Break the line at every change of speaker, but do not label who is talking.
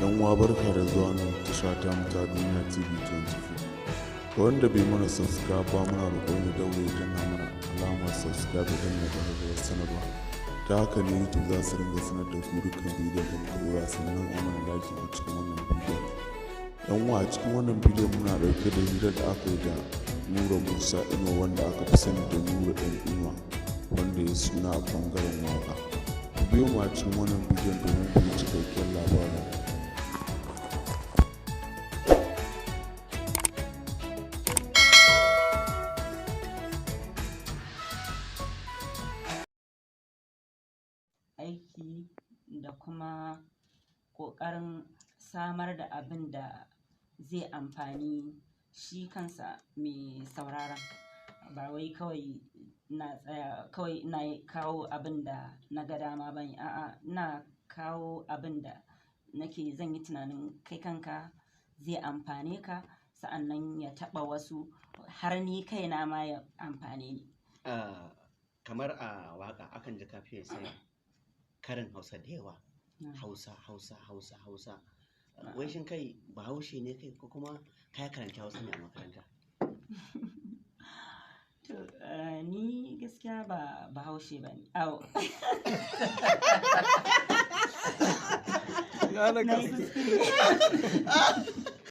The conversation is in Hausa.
Yan uwa barka da zuwa nan tasha ta ta duniya TV 24. Wanda bai mana subscribe ba muna roƙon ya daure don na mana alamar subscribe don ya da sanarwa. Ta haka ne YouTube za su ringa sanar da ku dukkan bidiyon da muka dora sannan a mana like a cikin wannan bidiyon. Yan uwa a cikin wannan bidiyon muna ɗauke da hirar da aka yi da Nura Musa Inuwa wanda aka fi sani da Nura ɗan Inuwa wanda ya suna a ɓangaren waƙa. Ku biyo mu a cikin wannan bidiyon domin ku ji cikakken labarin.
Aiki da kuma ƙoƙarin samar da abin da zai amfani shi kansa mai sauraron, ba wai kawai ina kawo abin da na ga dama bane, a'a ina kawo abin da nake zan yi tunanin kai kanka zai amfane ka, sa'annan ya taɓa wasu har ni kaina ma ya amfane ni.
Kamar a waka akan ji kafiye sai karin Hausa da yawa. Hausa. Wai shin kai Bahaushe ne kai ko kuma kai karanta Hausa ne a makaranta?
Ni gaskiya ba Bahaushe ba ne. Na yi kuskure.